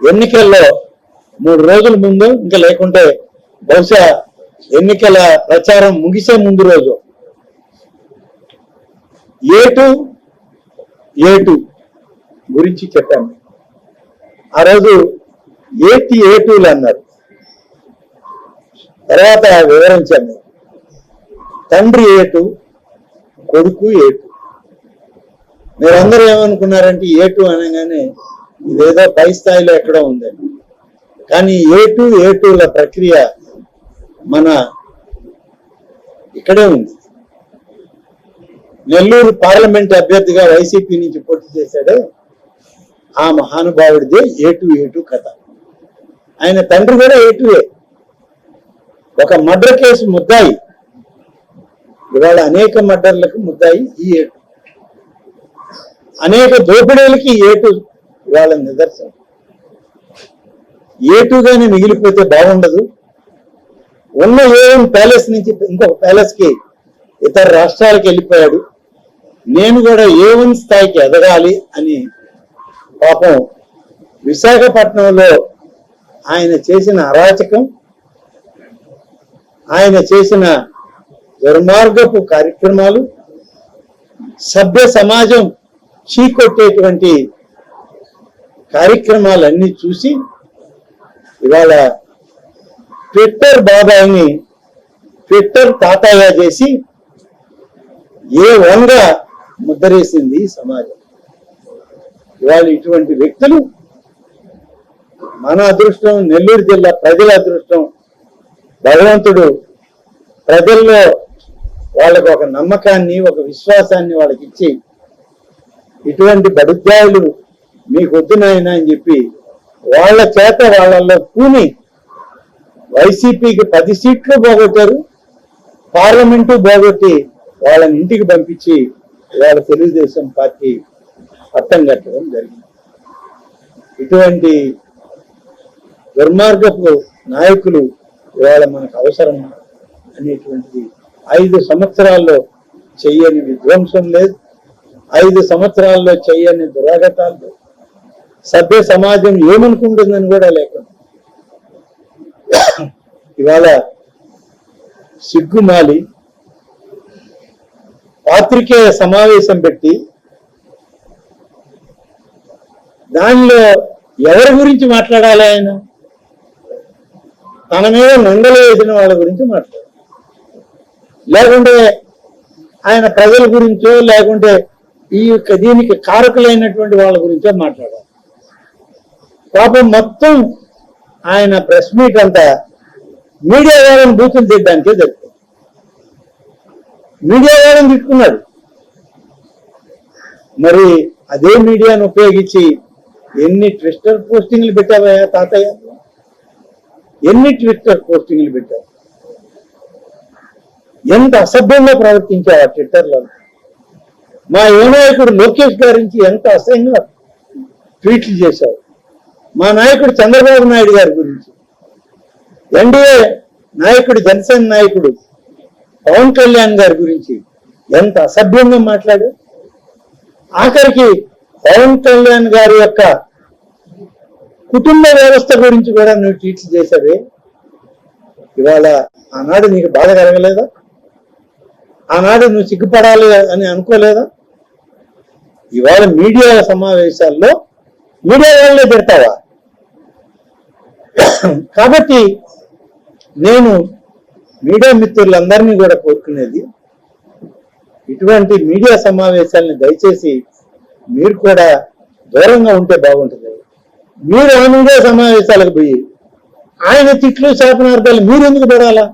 ఎన్నికల్లో 3 రోజుల ముందు, ఇంకా లేకుంటే బహుశా ఎన్నికల ప్రచారం ముగిసే ముందు రోజు A2 గురించి చెప్పాను. ఆ రోజు A2లు అన్నారు. తర్వాత వివరించాను. తండ్రి A2, కొడుకు A2. మీరందరూ ఏమనుకున్నారంటే A2 అనగానే ఇదేదో పై స్థాయిలో ఎక్కడో ఉందని. కానీ A2ల ప్రక్రియ మన ఇక్కడే ఉంది. నెల్లూరు పార్లమెంట్ అభ్యర్థిగా వైసీపీ నుంచి పోటీ చేశాడే ఆ మహానుభావుడిదే A2 కథ. ఆయన తండ్రి కూడా A2. ఒక మర్డర్ కేసు ముద్దాయి, ఇవాళ అనేక మర్డర్లకు ముద్దాయి ఈ A2. అనేక దోపిడీలకి A2 ఇవాళ నిదర్శనం. A2గానే మిగిలిపోతే బాగుండదు. ఉన్న A1 ప్యాలెస్ నుంచి ఇంకొక ప్యాలెస్ కి ఇతర రాష్ట్రాలకు వెళ్ళిపోయాడు. నేను కూడా A1 స్థాయికి ఎదగాలి అని పాపం విశాఖపట్నంలో ఆయన చేసిన అరాచకం, ఆయన చేసిన దుర్మార్గపు కార్యక్రమాలు, సభ్య సమాజం చీకొట్టేటువంటి కార్యక్రమాలన్నీ చూసి ఇవాళ ట్విట్టర్ బాబాయిని ట్విట్టర్ తాతయ్య చేసి A1గా ముద్రేసింది సమాజం. ఇవాళ ఇటువంటి వ్యక్తులు మన అదృష్టం, నెల్లూరు జిల్లా ప్రజల అదృష్టం. భగవంతుడు ప్రజల్లో వాళ్ళకు ఒక నమ్మకాన్ని, ఒక విశ్వాసాన్ని వాళ్ళకి ఇచ్చి ఇటువంటి బడుద్దాయులు మీకు వద్దునాయన అని చెప్పి వాళ్ళ చేత వాళ్ళల్లో పూని వైసీపీకి 10 సీట్లు పోగొట్టారు, పార్లమెంటు పోగొట్టి వాళ్ళని ఇంటికి పంపించి వాళ్ళ తెలుగుదేశం పార్టీ పట్టం కట్టడం జరిగింది. ఇటువంటి దుర్మార్గపు నాయకులు ఇవాళ మనకు అవసరం అనేటువంటిది 5 సంవత్సరాల్లో చెయ్యని విధ్వంసం లేదు, 5 సంవత్సరాల్లో చెయ్యని దురాగతాలు, సభ్య సమాజం ఏమనుకుంటుందని కూడా లేకుండా ఇవాళ సిగ్గుమాలి పాత్రికేయ సమావేశం పెట్టి దానిలో ఎవరి గురించి మాట్లాడాలి? ఆయన తన మీద నిందలు వేసిన వాళ్ళ గురించి మాట్లాడాలి, లేకుంటే ఆయన ప్రజల గురించో లేకుంటే దీనికి కారకులైనటువంటి వాళ్ళ గురించో మాట్లాడాలి. పాపం మొత్తం ఆయన ప్రెస్ మీట్ అంతా మీడియా వాళ్ళని బూతులు తిట్టడానికే జరుగుతుంది. మీడియా వాళ్ళని తిట్టుకున్నాడు. మరి అదే మీడియాను ఉపయోగించి ఎన్ని ట్విట్టర్ పోస్టింగ్లు పెట్టావా తాతయ్య? ఎన్ని ట్విట్టర్ పోస్టింగ్లు పెట్టావు? ఎంత అసభ్యంగా ప్రవర్తించావు ఆ ట్విట్టర్లో. మా యువనాయకుడు లోకేష్ గారించి ఎంత అసహ్యంగా ట్వీట్లు చేశావు. మా నాయకుడు చంద్రబాబు నాయుడు గారి గురించి, ఎన్డీఏ నాయకుడు, జనసేన నాయకుడు పవన్ కళ్యాణ్ గారి గురించి ఎంత అసభ్యంగా మాట్లాడు. ఆఖరికి పవన్ కళ్యాణ్ గారి యొక్క కుటుంబ వ్యవస్థ గురించి కూడా నువ్వు ట్వీట్లు చేశావే. ఇవాళ ఆనాడు నీకు బాధ కలగలేదా? ఆనాడు నువ్వు సిగ్గుపడాలి అని అనుకోలేదా? ఇవాళ మీడియా సమావేశాల్లో మీడియా వాళ్ళే పెడతావా? కాబట్టి నేను మీడియా మిత్రులందరినీ కూడా కోరుకునేది, ఇటువంటి మీడియా సమావేశాలని దయచేసి మీరు కూడా దూరంగా ఉంటే బాగుంటుంది. మీరు ఆ మీడియా సమావేశాలకు పోయి ఆయన తిట్లు శాపనార్థాలు మీరెందుకు పడాలా?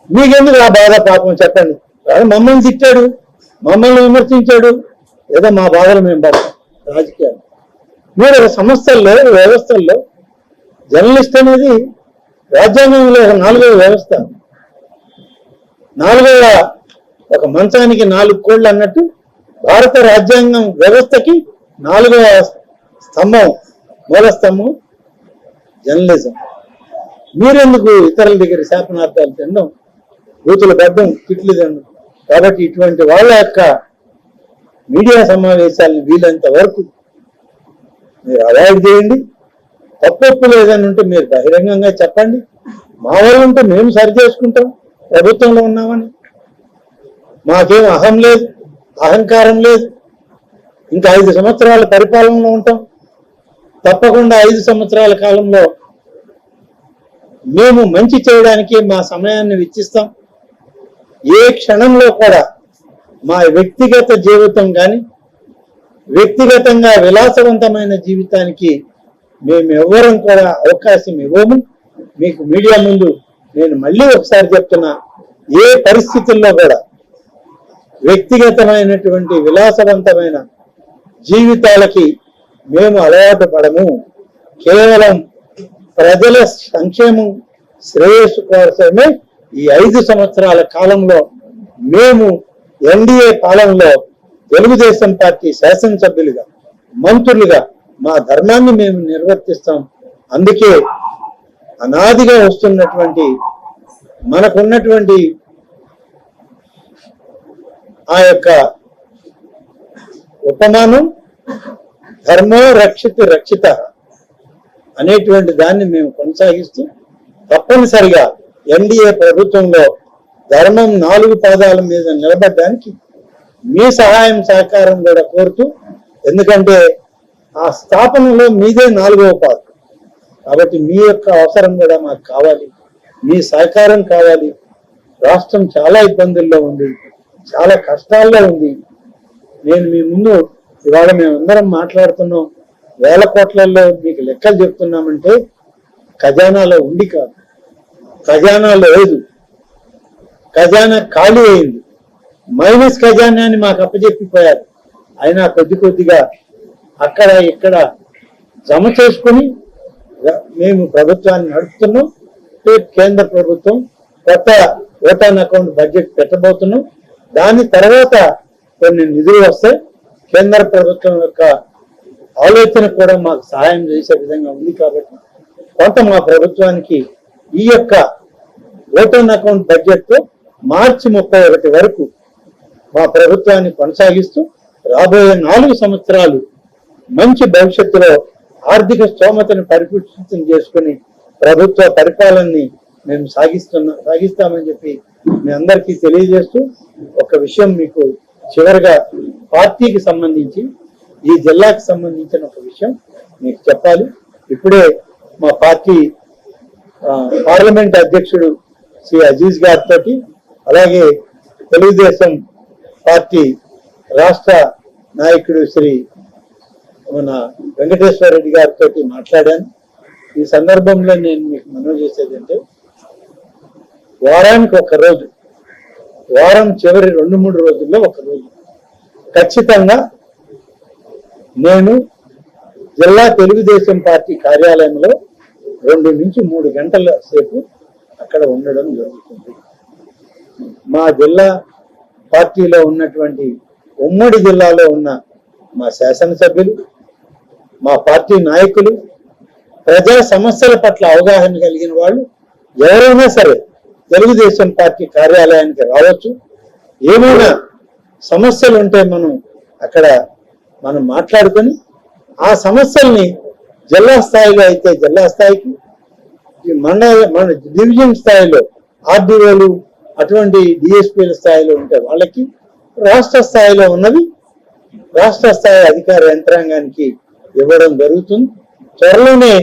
మీకెందుకు ఆ బాధ? పాపం చెప్పండి. మమ్మల్ని తిట్టాడు, మమ్మల్ని విమర్శించాడు, ఏదో మా బాధలు మేము పడతాం. రాజకీయాలు మీరు ఒక సంస్థల్లో, వ్యవస్థల్లో జర్నలిస్ట్ అనేది రాజ్యాంగంలో ఒక 4వ వ్యవస్థ. 4వ ఒక మంచానికి 4 కోళ్ళు అన్నట్టు భారత రాజ్యాంగం వ్యవస్థకి 4వ స్తంభం, మూల స్తంభం జర్నలిజం. మీరెందుకు ఇతరుల దగ్గర శాపనార్థాలు తినడం, బూతులు పడ్డం, తిట్లు తినడం? కాబట్టి ఇటువంటి వాళ్ళ యొక్క మీడియా సమావేశాలను వీలైనంత వరకు మీరు అవాయిడ్ చేయండి. తప్పొప్పులు ఏదైనా ఉంటే మీరు బహిరంగంగా చెప్పండి. మా వాళ్ళు ఉంటే మేము సరి చేసుకుంటాం ప్రభుత్వంలో ఉన్నామని. మాకేం అహం లేదు, అహంకారం లేదు. ఇంకా 5 సంవత్సరాల పరిపాలనలో ఉంటాం. తప్పకుండా 5 సంవత్సరాల కాలంలో మేము మంచి చేయడానికి మా సమయాన్ని వెచ్చిస్తాం. ఏ క్షణంలో కూడా మా వ్యక్తిగత జీవితం కానీ, వ్యక్తిగతంగా విలాసవంతమైన జీవితానికి మేము ఎవ్వరం కూడా అవకాశం ఇవ్వము. మీకు మీడియా ముందు నేను మళ్ళీ ఒకసారి చెప్తున్నా, ఏ పరిస్థితుల్లో కూడా వ్యక్తిగతమైనటువంటి విలాసవంతమైన జీవితాలకి మేము అలవాటు పడము. కేవలం ప్రజల సంక్షేమం శ్రేయస్సు కోసమే ఈ 5 సంవత్సరాల కాలంలో మేము ఎన్డీఏ పాలనలో తెలుగుదేశం పార్టీ శాసనసభ్యులుగా, మంత్రులుగా మా ధర్మాన్ని మేము నిర్వర్తిస్తాం. అందుకే అనాదిగా వస్తున్నటువంటి మనకున్నటువంటి ఆ యొక్క ఉపమానం ధర్మో రక్షిత అనేటువంటి దాన్ని మేము కొనసాగిస్తూ తప్పనిసరిగా ఎన్డీఏ ప్రభుత్వంలో ధర్మం 4 పాదాల మీద నిలబడడానికి మీ సహాయం సహకారం కూడా కోరుతూ, ఎందుకంటే ఆ స్థాపనలో మీదే 4వ పాదం కాబట్టి మీ యొక్క అవసరం కూడా మాకు కావాలి, మీ సహకారం కావాలి. రాష్ట్రం చాలా ఇబ్బందుల్లో ఉంది, చాలా కష్టాల్లో ఉంది. నేను మీ ముందు ఇవాళ మేమందరం మాట్లాడుతున్నాం, వేల కోట్లలో మీకు లెక్కలు చెప్తున్నామంటే ఖజానాలో ఉండి కాదు, ఖజానా లేదు, ఖజానా ఖాళీ అయింది. మైనస్ ఖజానాన్ని మాకు అప్పచెప్పిపోయారు. అయినా కొద్దిగా అక్కడ ఇక్కడ జమ చేసుకుని మేము ప్రభుత్వాన్ని నడుపుతున్నాం. కేంద్ర ప్రభుత్వం కొత్త ఓటాన్ అకౌంట్ బడ్జెట్ పెట్టబోతున్నాం. దాని తర్వాత కొన్ని నిధులు వస్తాయి. కేంద్ర ప్రభుత్వం యొక్క ఆలోచన కూడా మాకు సహాయం చేసే విధంగా ఉంది. కాబట్టి కొంత మా ప్రభుత్వానికి ఈ యొక్క ఓటాన్ అకౌంట్ బడ్జెట్ తో మార్చి 31 వరకు మా ప్రభుత్వాన్ని కొనసాగిస్తూ రాబోయే 4 సంవత్సరాలు మంచి భవిష్యత్తులో ఆర్థిక స్తోమతను పరిపుష్టితం చేసుకుని ప్రభుత్వ పరిపాలనని మేము సాగిస్తామని చెప్పి మీ అందరికీ తెలియజేస్తూ, ఒక విషయం మీకు చివరిగా పార్టీకి సంబంధించి, ఈ జిల్లాకి సంబంధించిన ఒక విషయం మీకు చెప్పాలి. ఇప్పుడే మా పార్టీ పార్లమెంట్ అధ్యక్షుడు శ్రీ అజీజ్ గారితో, అలాగే తెలుగుదేశం పార్టీ రాష్ట్ర నాయకుడు శ్రీ మన వెంకటేశ్వర రెడ్డి గారితో మాట్లాడాను. ఈ సందర్భంలో నేను మీకు మనవి చేసేది అంటే, వారానికి ఒక రోజు, వారం చివరి 2-3 రోజుల్లో ఒక రోజు ఖచ్చితంగా నేను జిల్లా తెలుగుదేశం పార్టీ కార్యాలయంలో 2 నుంచి 3 గంటల సేపు అక్కడ ఉండడం జరుగుతుంది. మా జిల్లా పార్టీలో ఉన్నటువంటి ఉమ్మడి జిల్లాలో ఉన్న మా శాసనసభ్యులు, మా పార్టీ నాయకులు, ప్రజా సమస్యల పట్ల అవగాహన కలిగిన వాళ్ళు ఎవరైనా సరే తెలుగుదేశం పార్టీ కార్యాలయానికి రావచ్చు. ఏమైనా సమస్యలు ఉంటే మనం మాట్లాడుకొని ఆ సమస్యల్ని జిల్లా స్థాయిలో అయితే జిల్లా స్థాయికి, మన డివిజన్ స్థాయిలో ఆర్డీఓలు అటువంటి డిఎస్పీల స్థాయిలో ఉంటే వాళ్ళకి, రాష్ట్ర స్థాయిలో ఉన్నవి రాష్ట్ర స్థాయి అధికార యంత్రాంగానికి ఇవ్వడం జరుగుతుంది. త్వరలోనే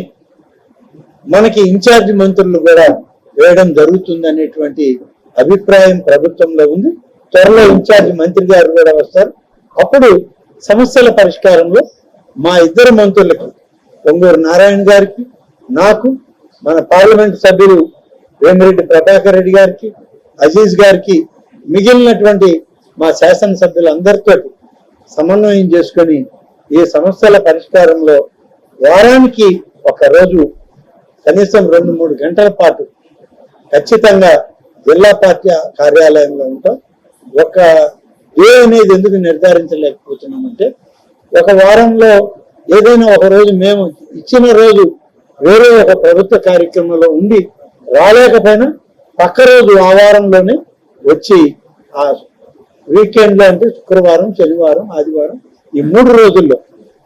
మనకి ఇన్ఛార్జి మంత్రులు కూడా వేయడం జరుగుతుంది అనేటువంటి అభిప్రాయం ప్రభుత్వంలో ఉంది. త్వరలో ఇన్ఛార్జి మంత్రి గారు కూడా వస్తారు. అప్పుడు సమస్యల పరిష్కారంలో మా 2 మంత్రులకి, పొంగూరు నారాయణ గారికి, నాకు, మన పార్లమెంట్ సభ్యులు వేమిరెడ్డి ప్రభాకర్ రెడ్డి గారికి, అజీజ్ గారికి, మిగిలినటువంటి మా శాసనసభ్యులందరితో సమన్వయం చేసుకొని ఈ సమస్యల పరిష్కారంలో వారానికి ఒక రోజు కనీసం 2-3 గంటల పాటు ఖచ్చితంగా జిల్లా పార్టీ కార్యాలయంలో ఉంటాం. ఒక డే అనేది ఎందుకు నిర్ధారించలేకపోతున్నామంటే, ఒక వారంలో ఏదైనా ఒక రోజు మేము ఇచ్చిన రోజు వేరే ఒక ప్రభుత్వ కార్యక్రమంలో ఉండి రాలేకపోయినా పక్క రోజు ఆ వారంలోనే వచ్చి ఆ వీకెండ్ లో అంటే శుక్రవారం, శనివారం, ఆదివారం ఈ 3 రోజుల్లో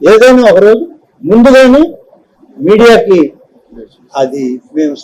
ఏదైనా ఒక రోజు ముందుగానే మీడియాకి అది మేము